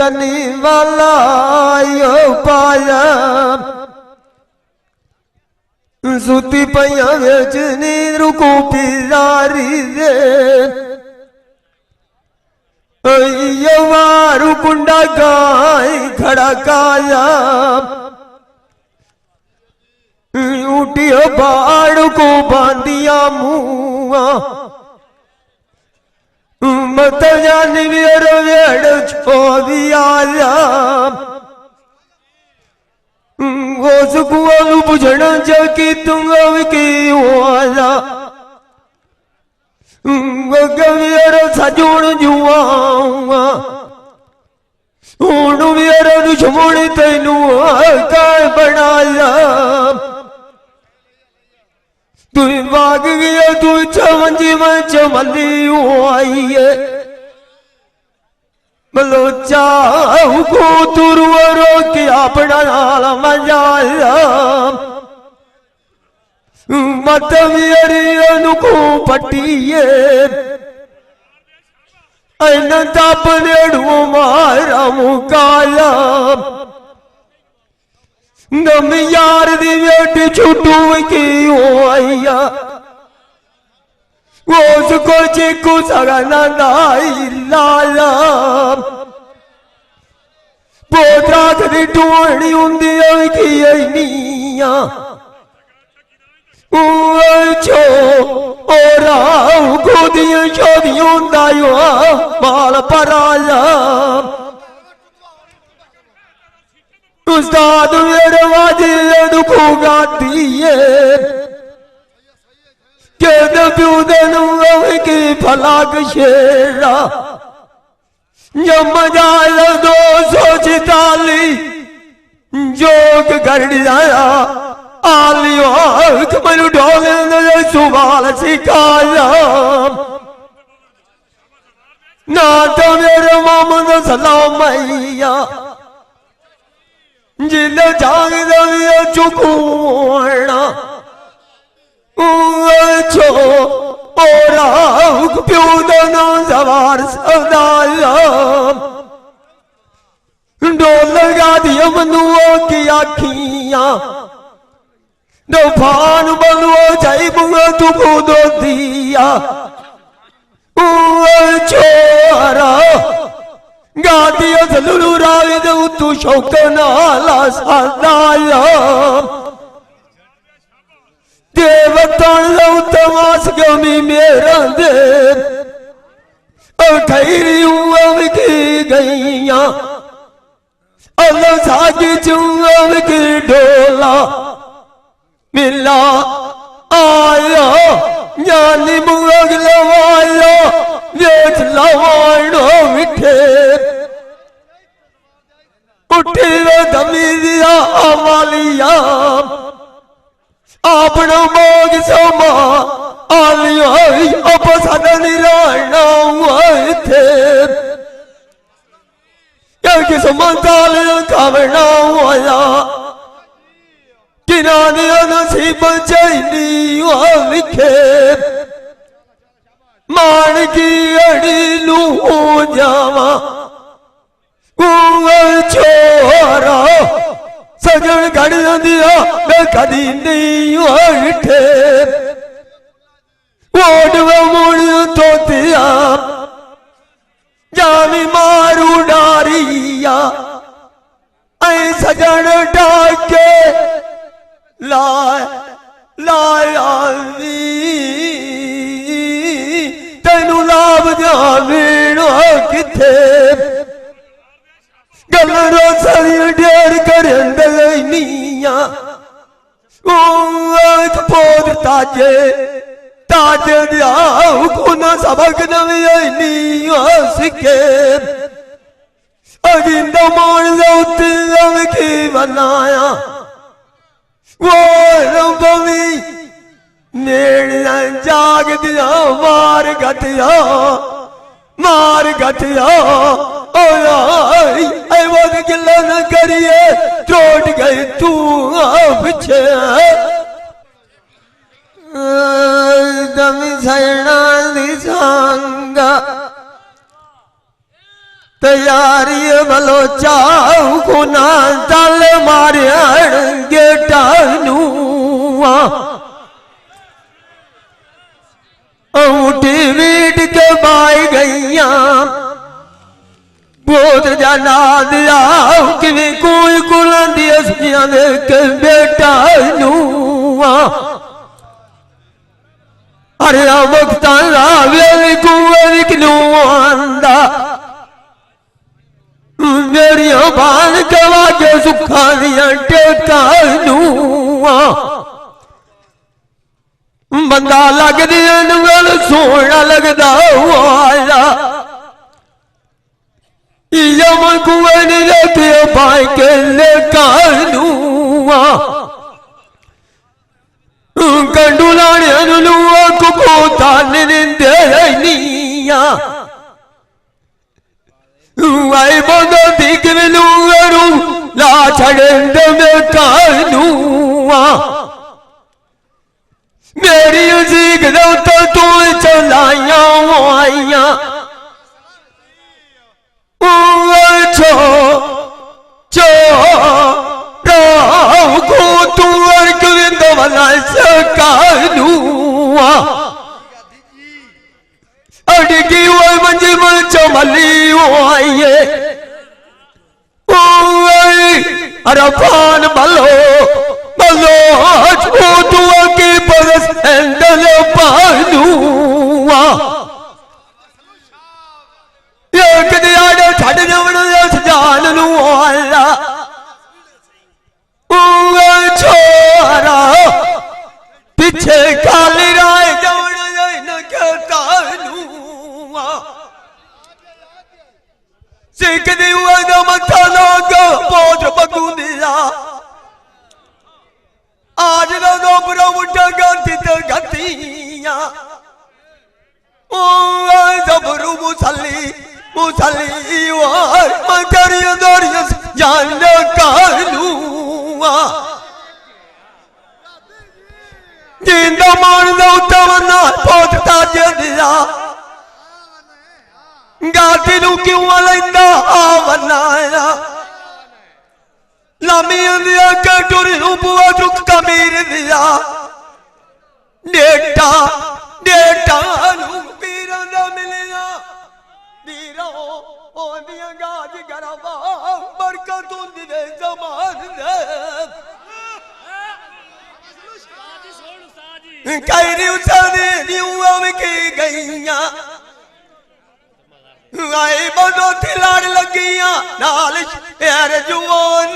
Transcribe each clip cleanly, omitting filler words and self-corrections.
करनी वाला यो पाया सुती पैया विच नींद को पिजारी दे यवारू कुंडा गाय खड़ा काया उठियो बाड़ को बांधिया मुआ मत जानी वेड़ वेड़ छोड़िया उस कुआं बुझण जकी तुम की हुआ गवेर सजोण जुआ हूं वेर दुश्मन तेनू काय बनाया तू भाग गया तू चमंजी में चमली आई है बलोचा को तुरवरो के अपना नाल मजाया मत मेरी अनुको पटिए ऐन तापने मारा मुकाया गम यार दी बेटी छुटू की आइया उसको चीकू सगना लाया पोतरा कदी टूणी होंदी की नीया छो और गोदियां शोदियां दायो माल पराया उस्ताद मेरे वाजे दुखो गाती है के प्यूदन की फलाक शेरा जम जाए 244 जोग कर दिया आलियो मन ढोले सुवाल सिखाया ना तो मेरे मोहम्मद सलाम मैया जिन जाग दविया चुकूना छो और प्यूदनो सवार सदाया डोल लगा दिया मनुओं की आखियां फान बनुओ जाई बुआ तुको दो दिया छोरा गादिया जलूरू रावे दे तू शौक नाला सादाया देवतान लो तमास गमी मेरा दे और खैरी हुआ की गईया अल्लाह साकी चुआ की डोला मिला आया ज्ञानी मुग लवाया देख लवाणो मिठे उठी वे दमी दिया अमालिया अपना मोग समा आलिया अब सदन राणा थे किस मंताल खावना हुआ किनारे नसीब चैनी लिखे मान की अड़ी लू जावा छोरा सजन घड़ दिया मैं कदी नहीं उठे वोट मुड़ तो दिया जामी मारू डारिया ऐ सजन डाके लाया तेनू लाभ जावीण किथे गल रोसरी ढेर करिया पोद ताजे ताजे दिया कुना सबक नवी सिखे अगिंदा मान दौती की बनाया वो रंबवी मेरा जाग दिया मार गतिया ऐ वो गिला न करिए चोट गई तू पीछे दमी सैना दी सांगा तैयारी भलो चाऊ को ना दल मारियण गेटा नूआ उठी वीट के बाई गईया बोध जाना दिया कि कोई कुलन दिया सजिया देख बेटा नूआ अरे वक्ता रावे कुंवर किनुआंदा मेरी बाल कवा के सुखा दिया टेका नूआ बंदा लग दिया नंगल सोना लगदा हुआ यम कुंवर ने लेके भाई के लेका नूआ कंडुलाने अनुलुआ को पोता निंदे निया आई बंदो दिख मिलूंगरू ला छड़े में कानूआ मेरी उसीक दो तो तू चलाया आइया छो छो राव को तू अर्क विंद वाला कानूआ अड़की हुई मंजिल में चमली आइए अरफान बलो बलो छो तू की परस हैंडल पानूआ एक दिया छड़ जवण जान नू आया छोरा पीछे काली राय जवण न कहता नूआ सिख दिया न मथा लोग पोज बगुंदिया आज ना दोपरा मुठा गाती तो गतिया ओ जबरू मुसली मुसली वार मकरिया दरिया जान कानूआ जिंदा मान दो तवना पोता जदिया गाती नू क्यों लेंदा आवनाया लामी दिया कटोरी नू बुआ दुख कमीर दिया डेटा डेटा नू पीरा दा मिलिया दीरा ओ दिया गाज गरबा बरकत हुंदी दे जमान दे कायरी उसाने दियुआ में की गईया आई बदो थिलाड़ लगिया नाल यार जुआन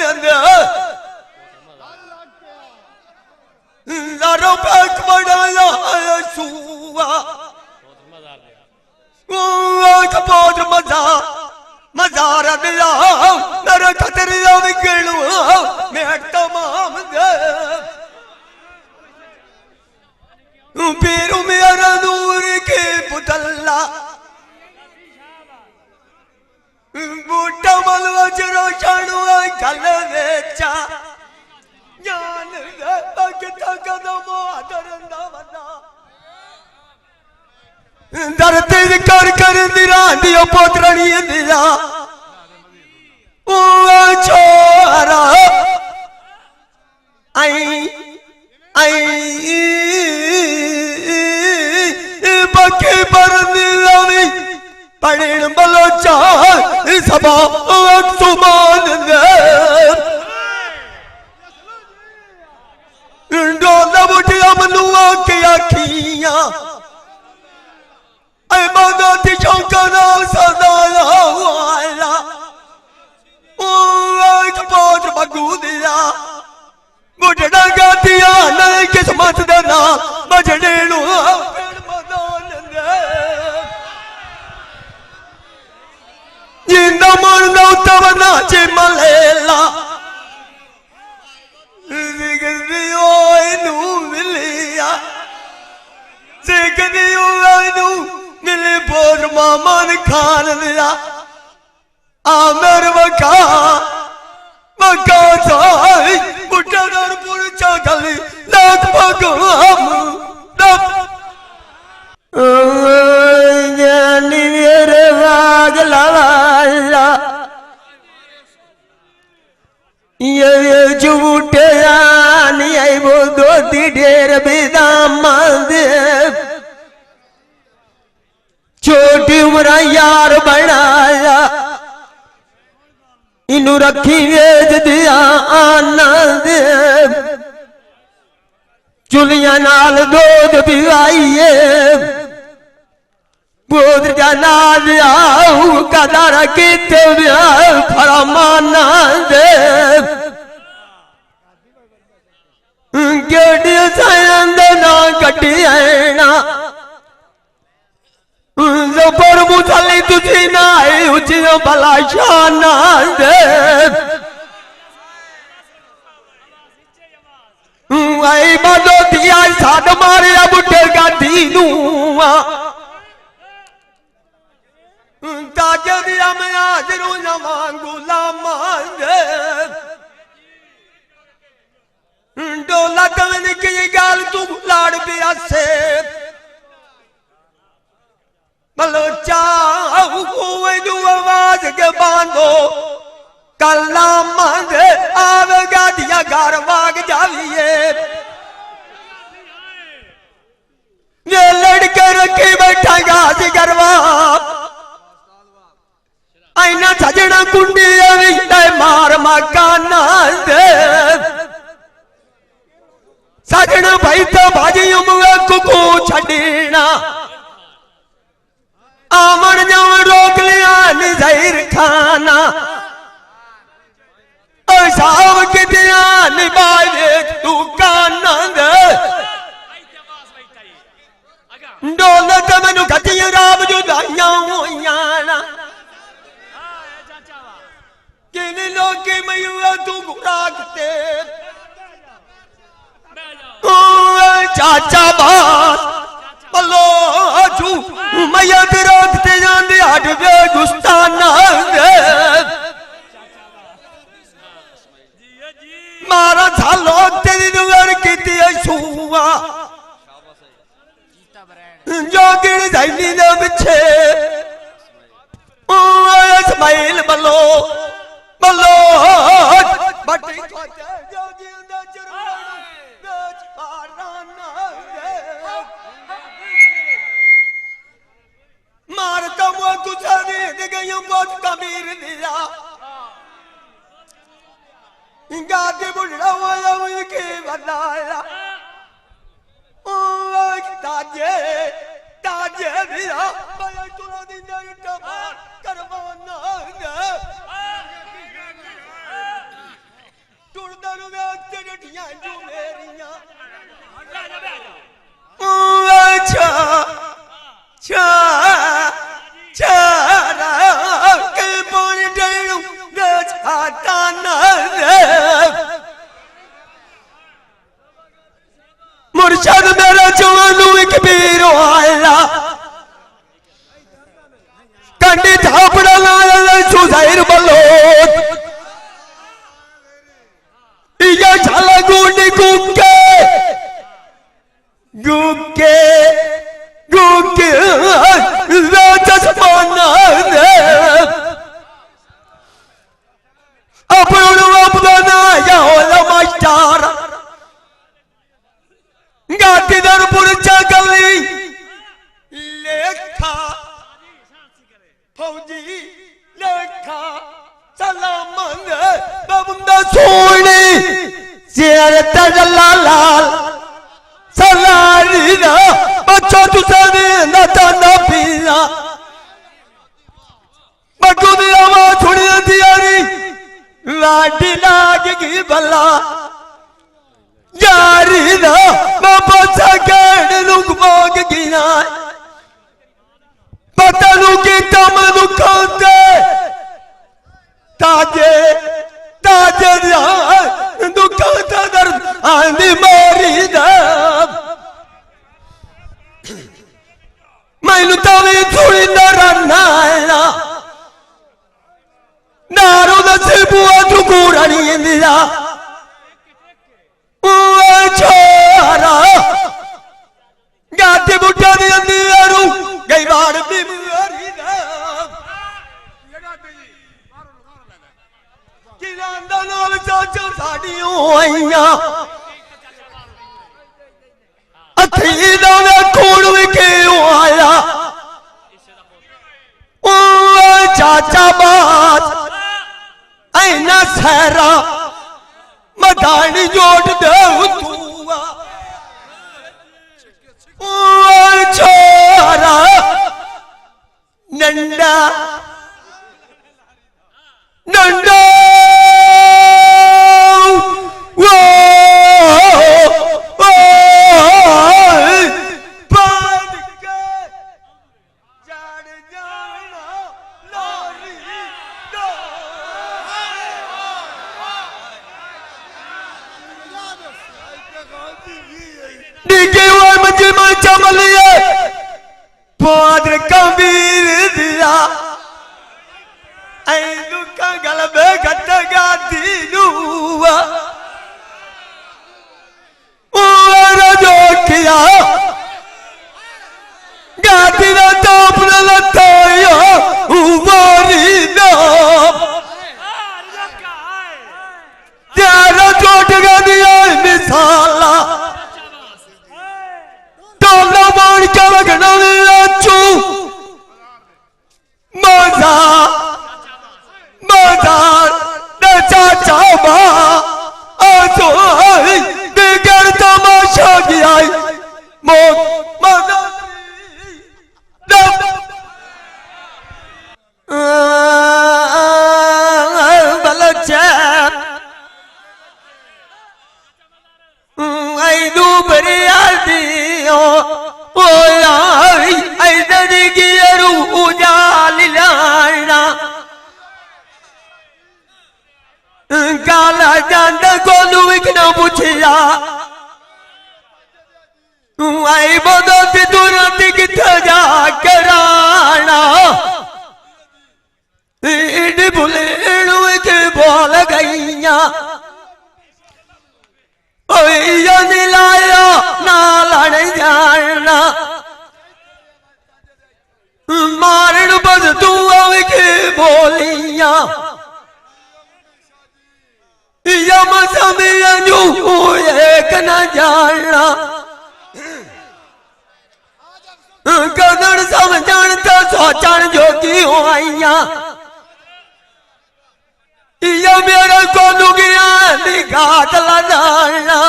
ज़रो पैक बढ़ाया सुआ कपोज मजा मजारा दिया नर खतरिया विकलू मैं तमाम दे पीरू मेरा नूर के पुतल्ला बूटा मलवा जरो शानुआ गल वेचा जान दे किता कदम आदरंदा वदा धरती कर दिरा दियो पोतरणी दिया ओ छोरा आई आई बाकी पर नीलामी पढ़ेन बलो चाह सभा सुमान डोला बुटिया मनुआ की आखियां ऐ बादा थी चौका नाल सदाया हुआ ओ एक पोज बगू दिया बुढ़ा गातिया नहीं किस्मत देना बजने लो जिंदा मरना तवना चिमलेला जिगरियो इनू मिलिया जिगरियो इनू मिले बोर मामन खान दिया आमर वका वका साई बुढ़ा दरपुर चगली लाख भगवाम दब जानी मेरे वागला वाला ये झूठे नहीं आई वो दोती ढेर बेदाम दे छोटी उम्र यार बनाया इनू रखी वेच दिया आनंद चुलिया नाल दूध पिवाइए बोध जाना आऊ कदर किते फरमाना दे गेड़ी सायंद ना कटी आना पर मुसली तुझी ना उची भला शाना दे आई बादो दिया साध मारे बुढ़े का दीनूआ ताजे दिया मैं आज रोना मांगूला मांगे डोला कवन की गाल तू लाड़ पिया से बलोचा आवाज के बांधो कल्ला मांगे आवेगा दिया घर वाग जाविए ये लड़के रखी बैठा गाज गरवा आईना सजना कुंडी मार मकाना दे सजना भाई तो भाजी कुकू छड़ीना आमन जाव रोक लिया निजर खाना साहब कितिया निभाए तू काना दौलत मैनू खती राम जुदाइया होइयाना किन लोग मयूआ तू गुरागते चाचा बात पलो अजू मैयत रोकते जाते हट वे गुस्ताना मारा था लोग तेरी दुआर की छुआ जो गिर जाइनी दे पिछे इस्माइल बलो बलो बटी मारता हुआ तुझा दे गई बहुत कबीर दिया गाते बुढ़ा हुआ के बताया ताजे ताजे दिया बड़ा तुला दिन करवाना टुरदा रुवे तेरे ढियां जो मेरियां अच्छा चा चारा के बोल डेलू गछाता ना मुर्शद मेरा जवानू एक पीर आला कंडी थापड़ा लाया सुधैर बलोत ये झाला गुंडी गुक्के गुक्के गुक्के राजस माना दे अपना अपना या होला मास्टर गातीदार पुरचा गली लेखा फौजी लेखा सलामंद बबंदा सोनी शेर तजला लाल सलारी ना बच्चों तुझे ना ताना पीना बच्चों की आवाज सुनी थी यारी लाठी लाग की भला यारी ना बाबा सगड़ लुक मांग गिना पता लू की तम दुखाते ताजे ताजे दुखाता दर्द आंधी मारी ना मैनू तवी थोड़ी डरना नारू दसी बुआ तू कूड़नी दिया छोरा गाती बुढ़ा दी अंदरू गई बार भी मुरी दा कि नाल चाचा साड़ियों आईया अथी दावे खून भी क्यों आया ओ चाचा बात ऐना सहरा मदानी जोड़ दे तूआ ओ छोरा नंदा नंदा पादर कबीर दिया दुखा गलबे घटगा दीनुआ जो किया गाती ना तो अपना लता उमारी नाम तेरा चोट गा दिया मिसाला टोला बाण का लगना चू मजा मजा चाचा बा आजो बिगड़ तमाशा गया मो मजा बलचा आई दू बरिया दियो ओ आई आई दरी की रू जाल लाना काला जांदा कोलू इकना पूछिया आई बदत तुरंत किथे जा कराना इड बुलेणु के बोल गईया ओया नीलाया ना लड़ जाना मारण बद तू के बोलिया यम समझू एक न जाना कदर समझण तो सोचण जो की हो आईया ये मेरा को लुगिया निगात लगाना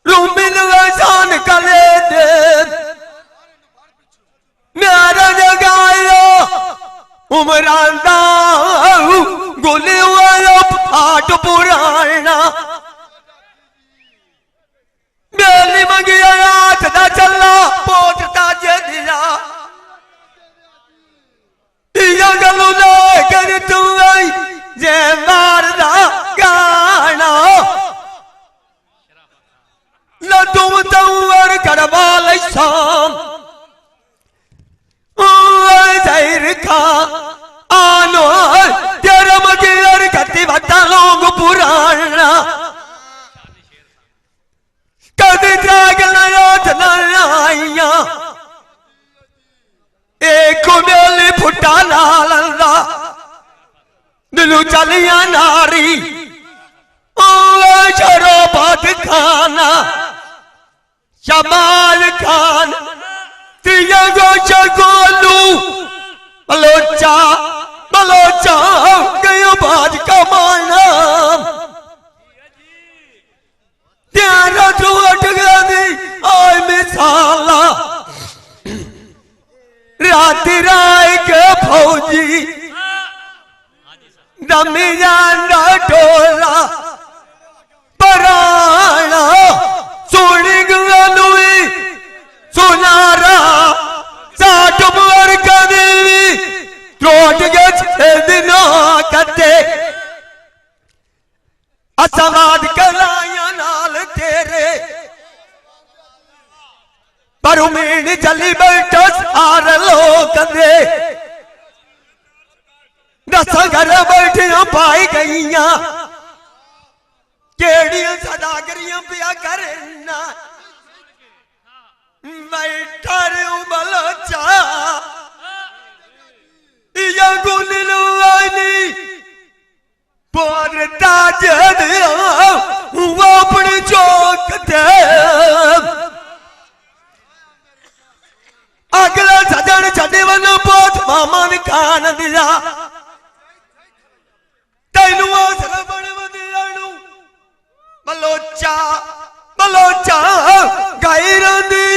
रूमिन वसान करे दे मेरा जगायो उमरांदा गोले वाला फाट पुराना मेली मंगिया रात दा चला पोटता जदिया या गलू लेकर तू आई जे मारदा गाना लड्डू तवर करवाल शाम जैर खा आनो तेरा मगियर कति भट्टा लोग पुराना कदी त्रागल आईया एक मेली फुटा लालंदा दिलू चलिया नारी शरोबाद खाना शमाल खान त्रिया गोश गोलू बलोचा बलोचा गयो बाज का माना त्यारा चोट गई आय मिसाला राती राय के फौजी दमियाना टोला पराना सोनी गलुई सुनारा साठ बुर का देवी त्रोट गए दिनों कटे असमाद कलाया नाल तेरे पर उम्मीद चली बैठो सार लोग दे दस घर बैठिया पाई गईया केड़िया सदागरियां पिया करना बैठा रे बलोचा या गुनी खान दिया तेनू आसर बन वधिया बलोचा बलोचा गायरां दी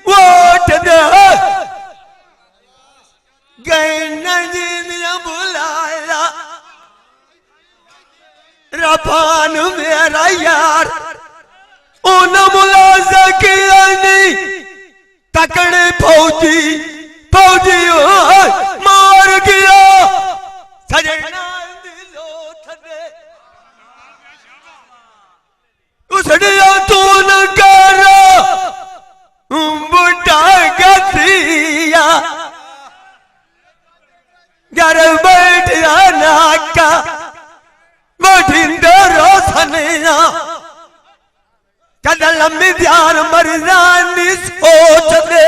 वोट दे गैना जी दिया बुलाया रफान मेरा यार उन्हें मुलाजा किया नहीं तकड़े फौजी फौजी मार गया सजना उसड़िया तू न कर बुढ़ा गतिया घर बैठा नाका बठिंदे रोसनिया कद लम्बी ध्यान मरजानी सोच दे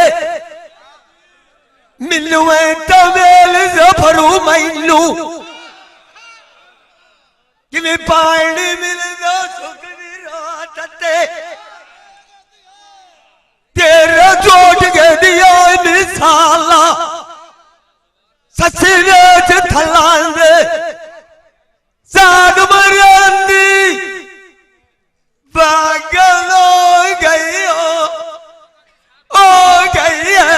मिलू तवेल जफरू मैनू कि पानी मिलदा सुख तेरा जोट के दिया मिसाला ससरे च थलांदे साग मरांदी पागल हो गई है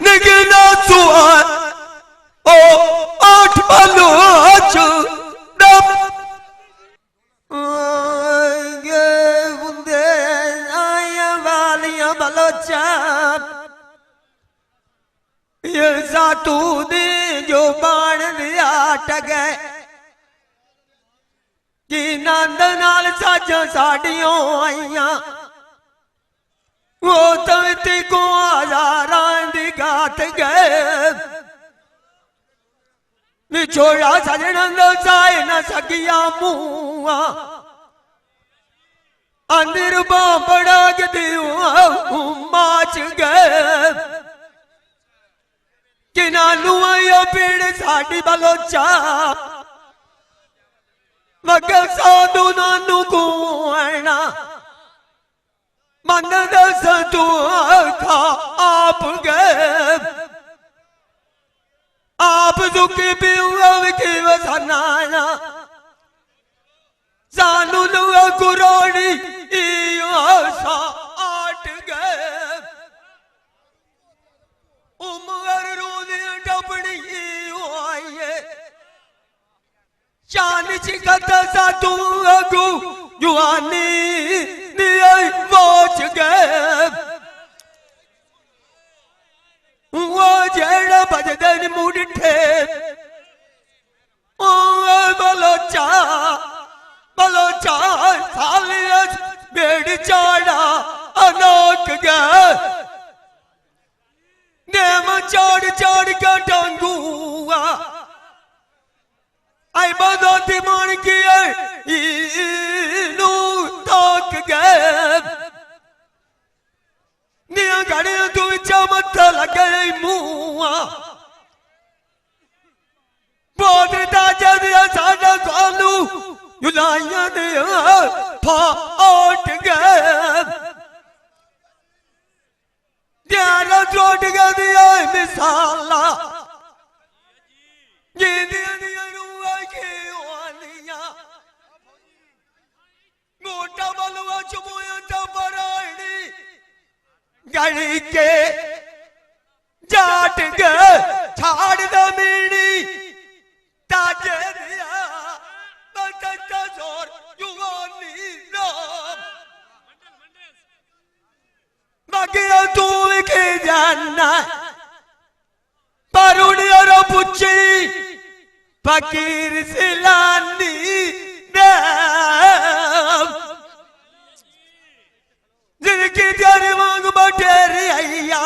निगना सुआ ओ आठ पलू चू तू दी जो बाण दिया टगे कि नंद नाल सच साड़ियों आईया वो तवती को हजारां दी गात गए निछोड़ा सजनंद साए न सकिया मुआ अंदर बांबड़ा गदियों माच गए कि नानू आया पीड़ साड़ी बलोचा मगर साधु नानू को आना मन दस तू खा आप गए आप दुखी पीऊ की वसनाना सानू लुआ कुरोड़ी सा आट गए उमर डबड़ी आइए शान चिकत सा तू अगू जुआनी दिया पहुंच गए वो जेड़ा बजदन मुड़े ओ बलोचा बलोचा सालियस बेड़ चाड़ा अनोक गए नेम चढ़ चढ़ के टंगुआ आई बदोती मन किए नू तोक गए निया घड़े तू चमत लगे मुआ पोदरता जदिया साडा कोलू युलाइया दे फाट गए ध्यान चोट के दिया मिसाला ये दिया दिया रुआ के वालिया मोटा बलवा चुमोया टपराड़ी गड़ी के जाट गए छाड़ दमीनी ताजे दिया बता जोर युवानी नाम मगिया तू के जानना परुड़िया रो पुच्छी फकीर सिलानी जिनकी तेरी मांग बटेरी आइया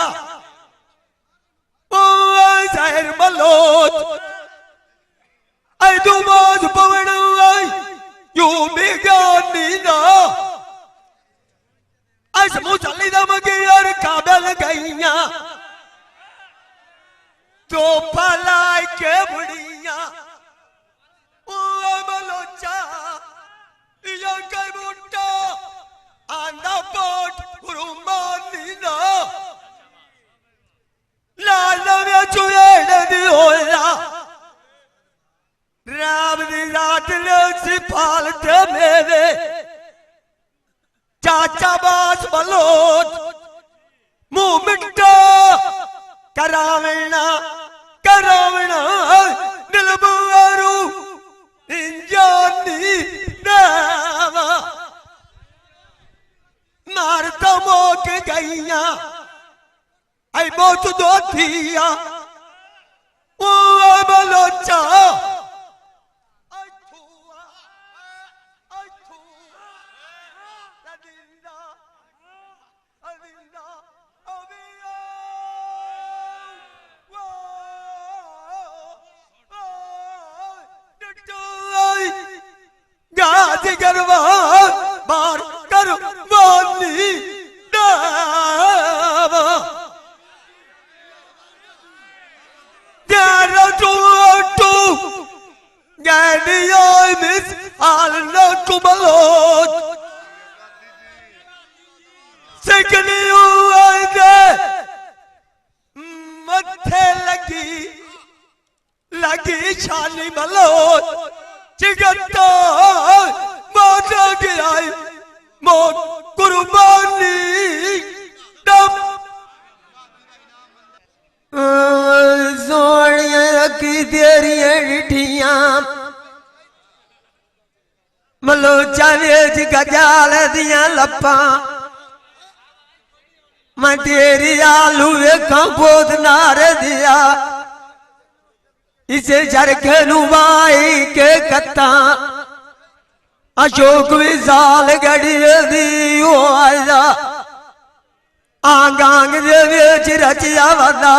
ओ शहर मलोच आई तू मौज पवन आई यू बिगानी ना आई समूह चली दा मगे यार काबल गईया तो फलाई के बुढ़िया ओ बलोचा या के बुट्टा आंदा पोट रुमानी ना लाल में लाडले सिफालते मेरे चाचा बास बलोच मुंह मिट्टा करावना करावना दिल बुआरू इंजानी नावा मारता मोक गईया आई बहुत दो थिया ओ बलोचा गाजी करवा बार करवानी दावा जारा तू गैनिया मिस आलना कुबलोच सिकनी हुई दे मत्थे लगी शानी बलोच चिगता माता गया मौत कुर्बानी दम सोनिया की तेरियां डिठियां मलोचा वेच गजाल दियां लप्पा मैं तेरी आलू वेखा बोध नार दिया इसे झरखे नुवाई के कत्ता अशोक विशाल गड़ी दी आया आंगांग दे विच रचिया वदा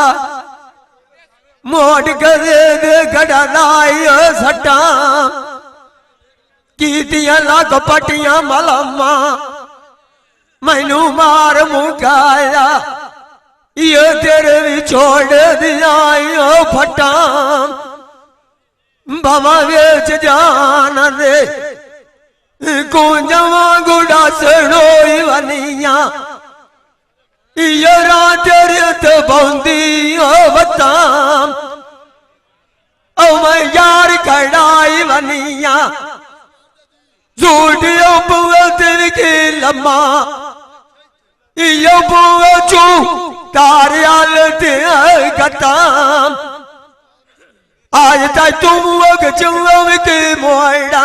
मोट कदे दे गड़ा लाई सट्टा कीतियां लग पटियां मलमा मैनू मार मुकाया ये तेरे भी छोड़ दिया फटा बाबा वेच जान दे कुंजवा गुड़ा सड़ोई वनिया ये तेरे तो बौंदी बता ओ मैं यार कड़ाई वनिया झूठियों बुआ तेरी की लम्मा ये बुआ चू तारियाल दे गता आज तक तुम वग चुंगम के मोड़ा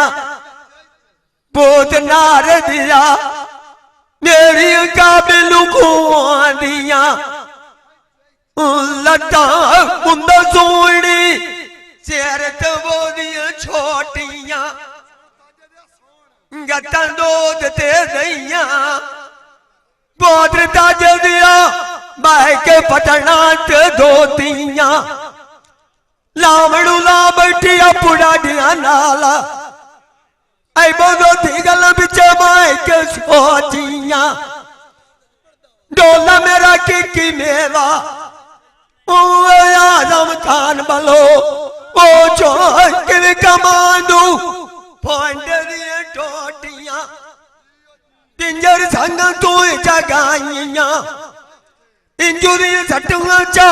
बोत नार दिया मेरी काबिल कुआं दिया लता कुंदा सोनी शेर तो वो दिया छोटियां गता दूध ते दैया बोत्र ताज दिया बाह के पटना ते दो तिया लावड़ू ला बैठिया पुड़ा दिया नाला आई बोलो थी गल बिच बाह के सोचिया डोला मेरा की मेवा ओ आजम खान बलो ओ चो कि कमांडू फोंड दिए टोटिया पिंजर संग तू जगाइया इंजुरी सटुआ चा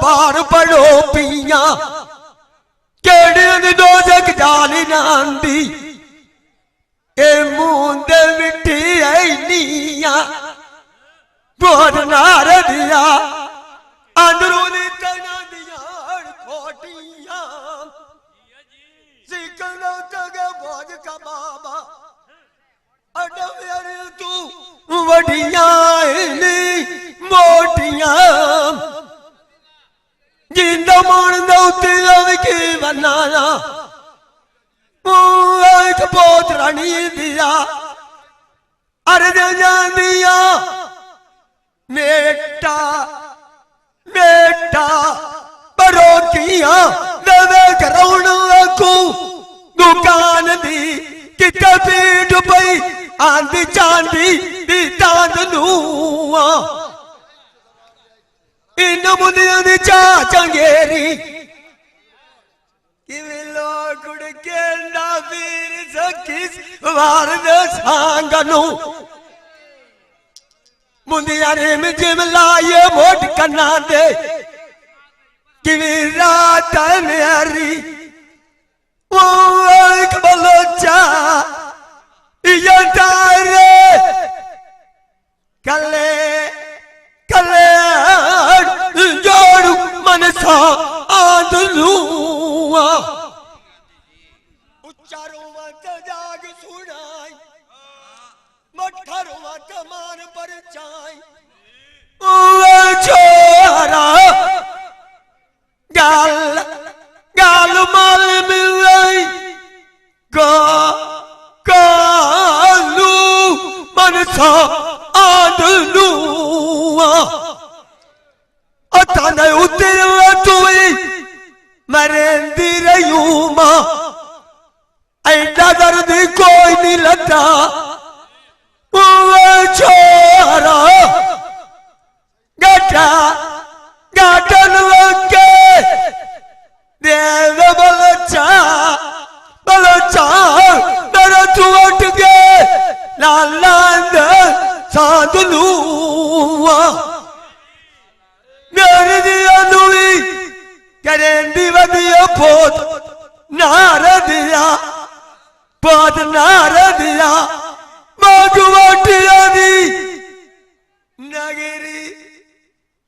बार पड़ो पिया केड़े दो जग जाली नांदी ए मुंद मिट्टी ऐनिया बोध नार दिया अंदरूनी तना दिया खोटिया सिकनो तगे बोझ का बाबा अडवेर तू वडिया मोटिया जिंदा मान दौती की बनाया एक पोत रानी दिया अरे दिया बेटा बेटा बरो किया दे करोड़ को दुकान दी कित पीठ पई आंधी चांदी दी तांद नूआ इन मुंदियां दी चा चंगेरी किवे लोगुड़ के ना वीर सकिस वार दे सांगनू मुंदियां रिम जिम लाए मोट कन्ना दे किवे रात मेरी वो एक बलो चारों वत जाग सुनाई मठारों वत मान पर चाई छोरा गाल गाल माल मिलाई गालू मनसा आदलू अताने उतर तुई मरेंदी रयूमा ऐसा दर्द कोई नहीं लगता छोरा गाटा गाटन के देव बलचा मेरा चुट के लालांद साधलू मेरी दिया दुई करेंदी वदिया पोत नार दिया पोत नार दिया मगुवटिया दी नगरी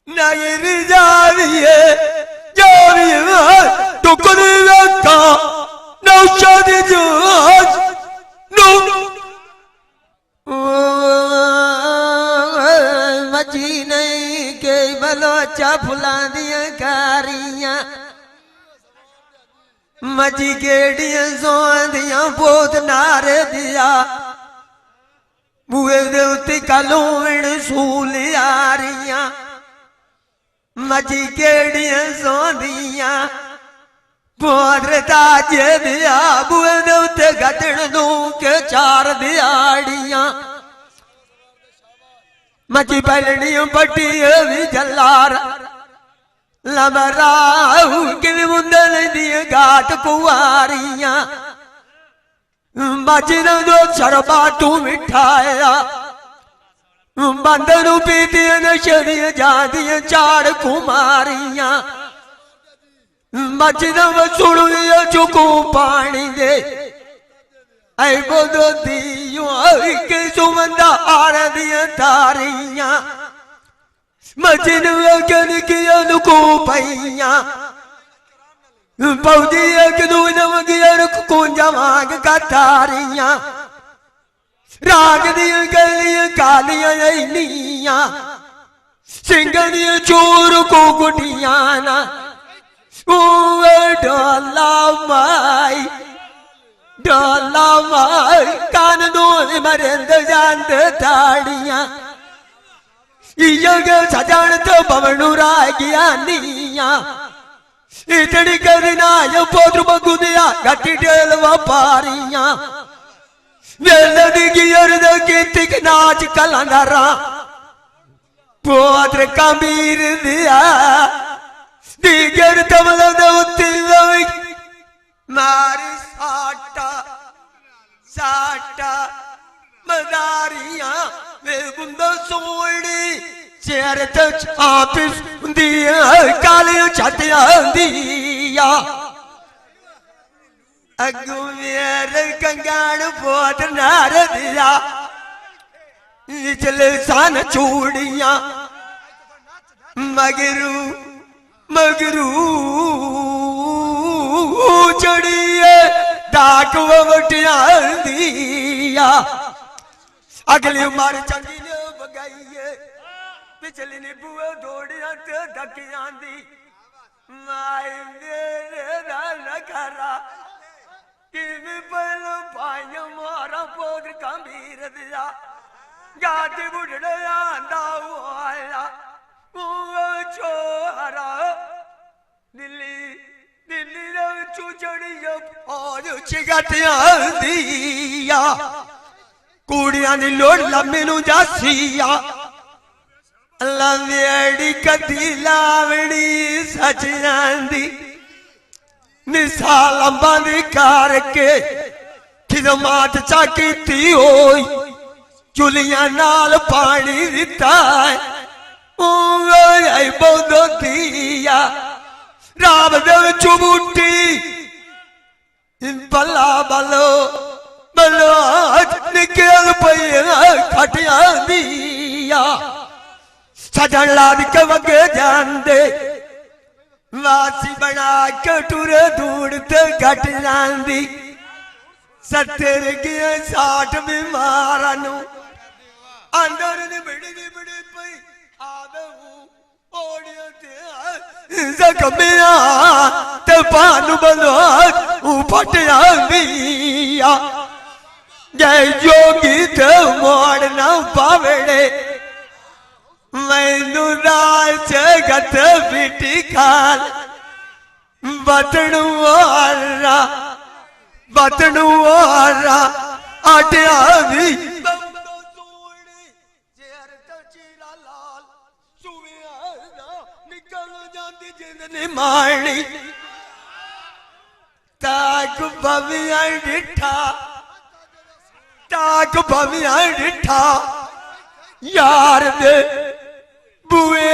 नगरी जाविए जाविए टुकड़ी का नौशादी जोज नो मची नहीं के बलोचा फुला दिया कारियां मची केड़ियां सोंदियां पोत नारे दिया बुए दे उत्ते कलोण सूलियारियां मची केड़ियां सोंदियां पोत ताजे दिया बुए दे उत्ते गदड़ दू के चार दियाड़ियां मची पलनियों पट्टी भी जलार लमराहू के मुंदल दिए घाट कुआरियां मची ने जो शरबा तू मिठाया बंदरू पीती नशरिया जादिया चार कुमारियां मची ने वसुड़ लिया चुकू पानी दे ऐ बोदो दियो के सुमंदा आर दिया तारियां मचिन वगन किया नुको पैया पौधी एक दून वगियर कुंजा मांग का तारियां राग दिया गलियां कालियां ऐनियां सिंगनिया चोर को गुटियां ना डोला माई कान दोन मरेंद जानद ताड़ियां सजान तो बवनुरा ज्ञानियां इतनी करना यो पोत्र बगुदिया गट्टी टेल व्यापारियां वेलदी गियर द कीतिक नाच कलंदरा पोत्र कबीर दिया दिगर तमल दउती मारी साटा साटा मदारियां वे गुंद सोड़ी चेहरे तक आपिस दिया काले छतिया दिया अगु मेरे कंगान पोत नार दिया निचले सान चूड़ियां मगरू मगरू चढ़िए डाक वटिया दिया अगली उमर चंगी ने बगाइए पिछली ने बुए दौड़िया ते धकियां दी माई मेरे नखरा कि पहले भाई मारा पोत्र गंभीर दिया गादी बुढ़े आंदा हुआ छोरा दिल्ली दिल्ली चुचड़िया और चिगटिया दिया कुड़िया नी लोड़ लम्मी नू जासिया लवेड़ी कदी लावड़ी सच जांदी मिसाल अंबा दी करके खिदमत चा कीती होई चुलिया नाल पानी दिता है बोदो दिया राम देव चुबूटी बला बलो बलो निकल पे खटिया दिया सजन लाद के वगे जांदे वासी बना के टुरे दूर ते घट जांदी 70 के 60 बीमारां नू अंदर ने बड़ी पई आदहू ओड़िया ते जख्मिया ते पानु बलो फटिया दिया जय जोगी ते मोड़ न पावड़े मैनू राज गत बिटी खाल बतनू आरा आटिया भी मारनी ताक भविया डिठा यार दे बुए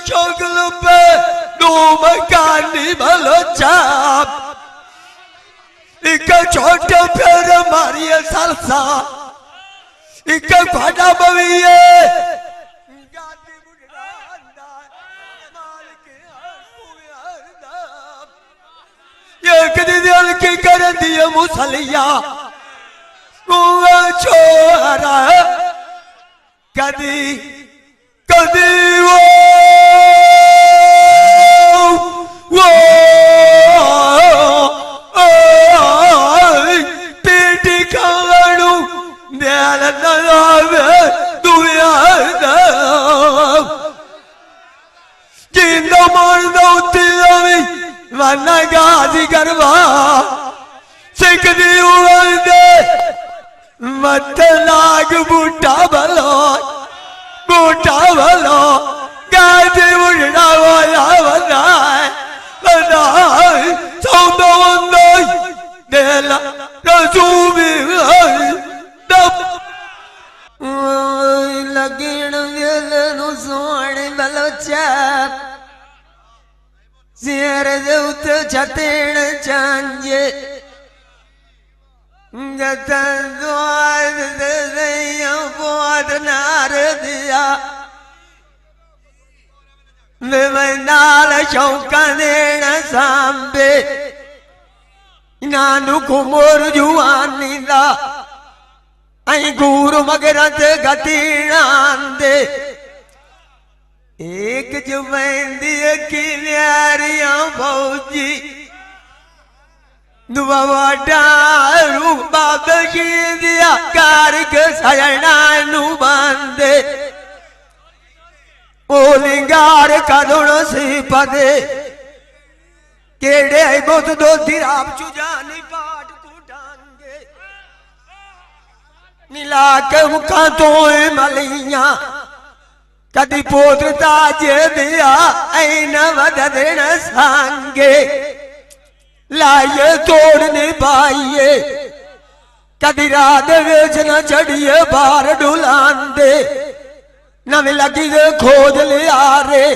शोगल पे दो मकानी भलो चाप एक छोटे फिर मारिए सरसा एक भाटा बविए दिल की कर दिया मुसलिया छोरा कदी कदी वो पीटी खाणू दिल दुनिया जिंदा मारदा उती वना गाजी करवा सिख दी दे मत लाग बूटा भलो गाजी उड़ना वाला बना सौंदो दिल रसूबी लगन दिल नु सोने भलो चाप सिर देउत छतेण चांजे गतन द्वार दया पोद नार दिया नाल शौका देण सांबे नानू कुमोर जुआनी दा आई गुरु मगरत गतीणांदे एक जुबैंदी की न्यारियां फौजी दुआ डारू बाबी दिया कारक सजनानू बांधे ओलिंगार कदुण सी पदे केड़े बुत दो दिराब चुजानी पाट कुटांगे नीला के मुखा तो मलिया कदी पोत्रता जे दिया ऐन वदन सांगे लाये तोड़ने पाइए कदी रात वेच न चढ़िए बार डुलान दे नवी लगी दे खोज लिया रे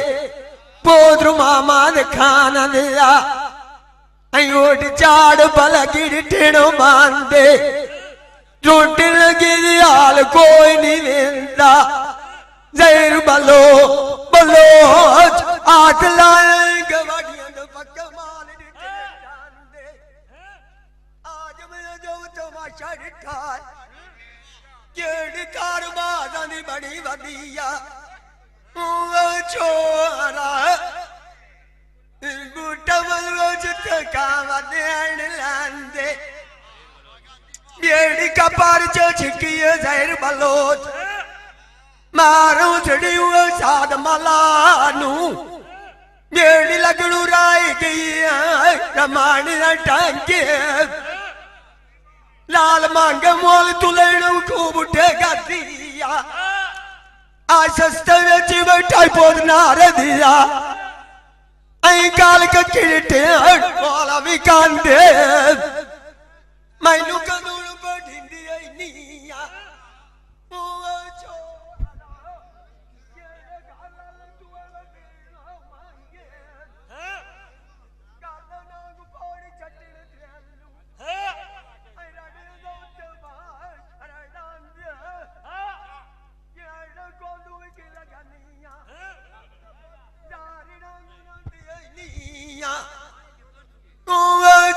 पोत्र मामा दे खाना दिया ओट चाड़ बलगी टेणो बांधे रोटी लगी हाल कोई नहीं वेंदा जहर बलो बलो आठ लाएंगे वाडियां दे पक्के माल दिते जांदे आज मैं जो तमाशा दिखा केड़ी कारबाज़ां दी बड़ी वदिया ओ छोरा बूटा बलवा जिते कावा देण लांदे बेड़ी कपार च छिकिए जहर बलोच मारू चढ़ी हुए साध मलानू बेड़ी लगड़ू राय गई रमानी टांगे लाल मांग मोल तुलेणू खूब उठेगा दिया आज सस्ते में बैठा पोद नार दिया आई काल का किरटे वाला भी कांदे मैनू कदूर बढ़ी आई निया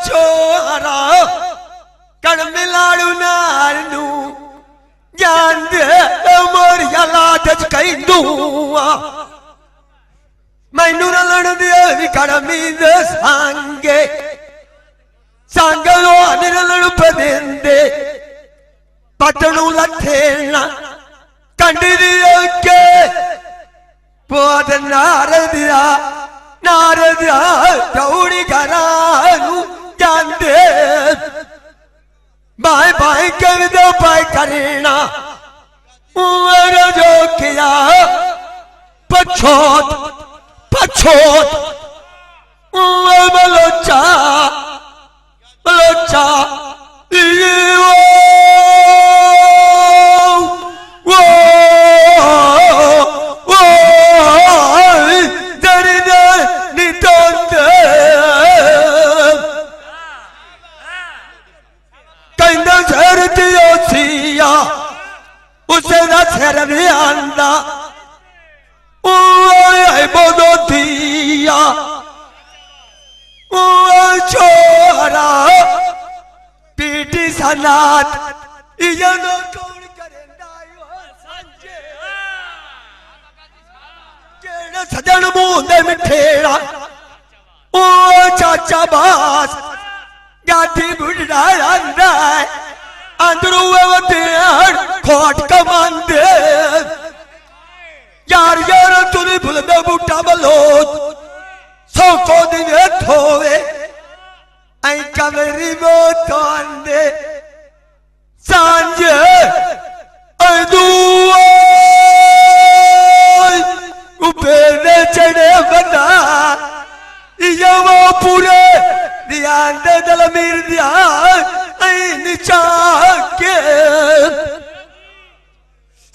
छोरा मैनू न लड़ दिया भी कड़मी दे सांगे सांगे आने न लड़ पदेंदे पटनू लथेना कंडी दिया के बहुत नार दिया दौड़ी घरानू जांदे बाय बाय कर दो बाय करना जो किया पछोत पछोत बलोचा बलोचा उसे ना सिर भी आंदा बोलो दिया छोरा पीटी सनात कौन करे सजन मुंह मिठेड़ा ओ चाचा बास गाठी बुढ़ा आंदा अंदरू खोट कमांदे यार यार तुरी भुलदे बूटा बलोत सौ को दिवे थोवे ऐ कमरी वो तोंदे सांझे ऐ दुआ ऊपर चढ़े बना ये वो पूरे ध्यान दे दल मीर ध्यान नीचा के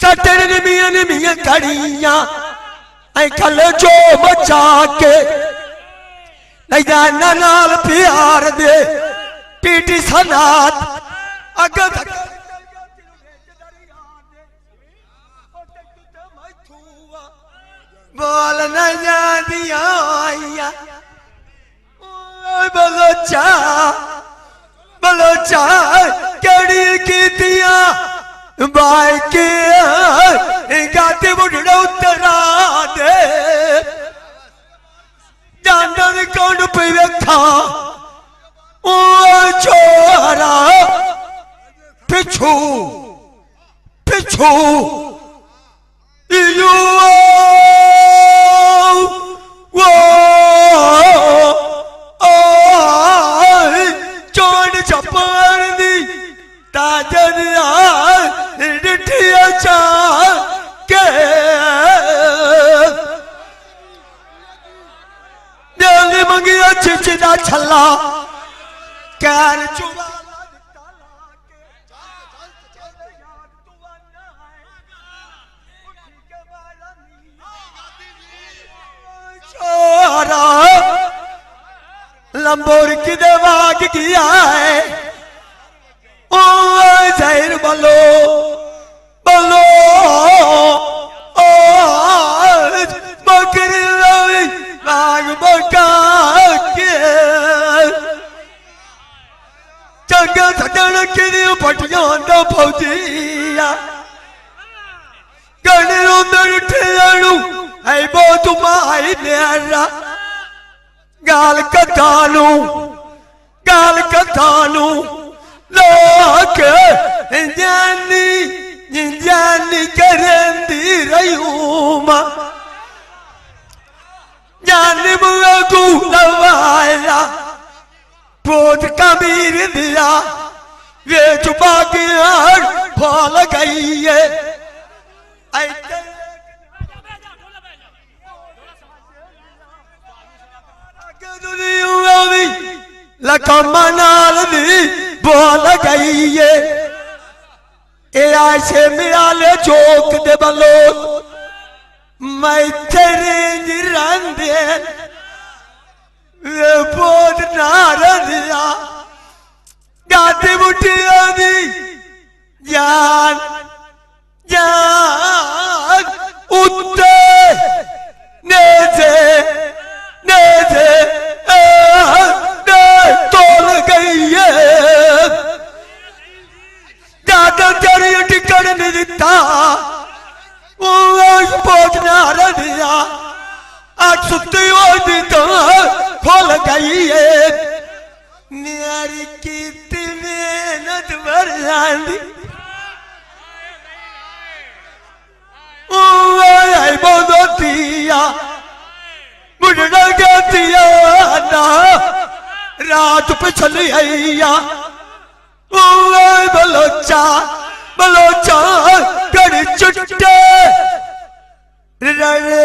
सटन मियां कड़ियां कल जो बचा के जाना नाल प्यार दे पीटी सनात अग बोल न दिया बलोचा बलोचा कड़ी कीतिया बाई के गाते बुढ़ा उतरा दे जानन कौन पे वेखा ओ छोरा पिछू पिछू यू वो ताजन डिठिया चा के दिल मंगिया चिचदा छला कैर चुबा छोरा लंबोर की देवाग किया है ओ जहर बलो बलो ओ बकरी रवि नाग बका के चंगा सजन किरी पटियां दा फौजिया गणे उंदर ठेलू ऐ बो तुम्हारी मेरा गाल कथानू लोक जानी करेंदी रयूमा जानी मुआ को लवाया पोत कबीर दिया वे चुपा के फल गई है लकम्मा नाल दी बोल गई है ऐसे मियाले चौक दे बलो मैं तेरे जिरांदे वे बोध नार दिया गाती बुटिया दी जान जान उत्ते नेजे नेजे तोल गई है ज्यादा तेरी टिकट नहीं दिता बहुत दिया आज सुती होती तो खोल गई है मेरी कीती मेहनत बरसाती बोलोतिया मुझे कहतिया ना रात पे चली आईया बलोचा बलोचा कड़ी चुट्टे रड़े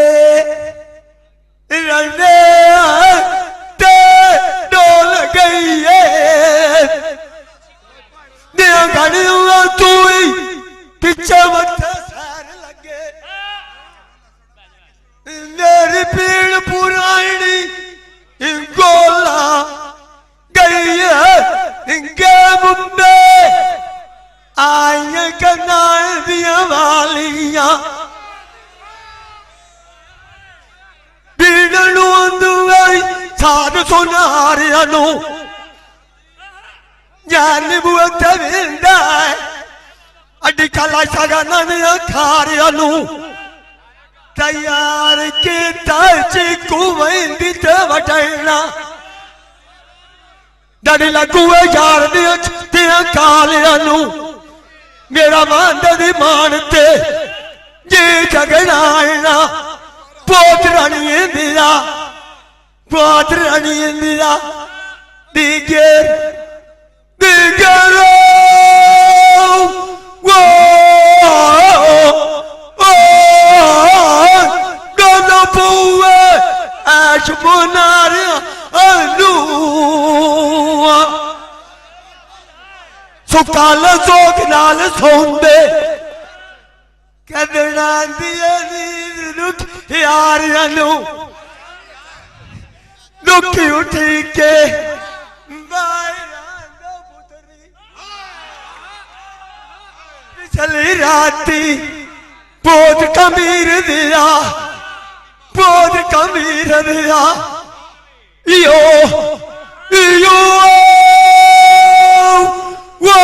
रड़े ते डोल गई है घड़ी तू ही पीछे मत मेरी पीड़ पुरानी गोला गई है इनके मुंबे आई कनाल दिया वालियां पीड़नू अंदुआई साध सुनारिया नु जान बुअत विंदा अड्डी कला सगाना ने खारिया नु तैयार के ताची कुवेंदी ते वटना डरी लगुए यार ते कालिया नु मेरा मांदा दी मानते जी झगड़ाना पोत रानी इंदिरा दिगर दिगर वो सुकाल सोख नाल सोंदे कदना दिया रुख यारियां दुखी उठी के पिछली राती बोध कमीर दिया बोध कमीर दिया यो यो वो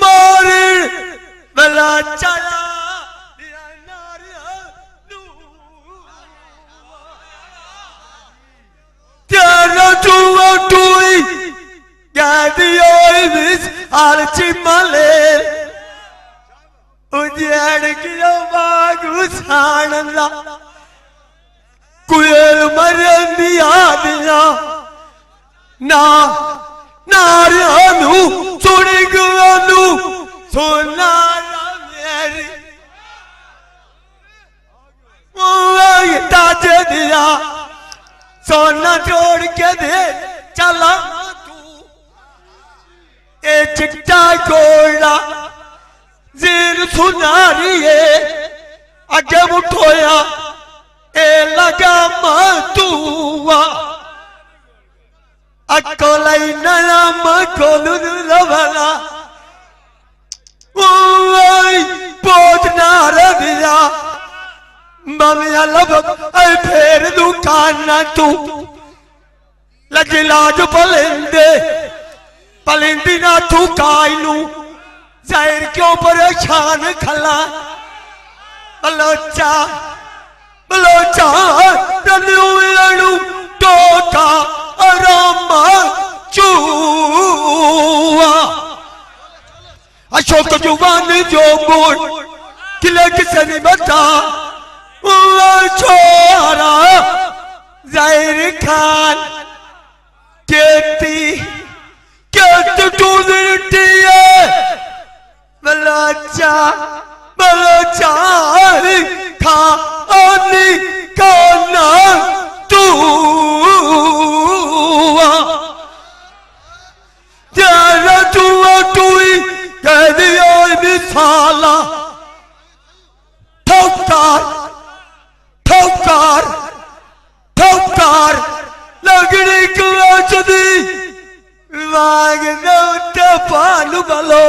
मारे बला चला तेरा टूई गदियो इस आलची मले उजेड़ किलो बागु सानला कुयल मरन दिया दिया ना नारियानु सुनी गुआनु सुना मेरी वो ताजे दिया सोना जोड़ के दे चला तू ए चिट्टा कोड़ा जीर सुनारी है आगे उठोया ए लगा मतुआ अकोलाई नया मकोलु लवला ओई पोत नार दिया ममिया लब ऐ फेर दुकान ना तू लजलाज पलिंदी ना तू काइनू जाहिर क्यों परेशान खला बलोचा बलोचा रनु लड़ू टोका अरामा चूआ अशोक जुबान जो बोल किले किसे नहीं बता छोरा जाहिर खान केती केत टूटी है बलोचा बलोचा खानी काना तू तेरा टूई कह दिया मिसाला ठोकर ठोकर ठोकर लगड़ी क्लाच दी वाग नौट पालू बलो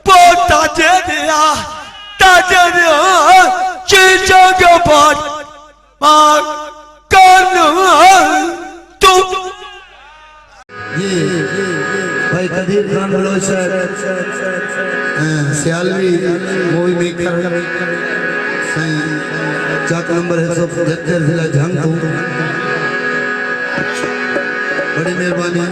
पोता जे दिया ताजे दिया चीज़ों के बाद मार कानू तू ये भाई Qadir Khan Baloch sir Sialvi movie maker Sain Chak number 175 जिला जंग बड़ी मेहरबानी।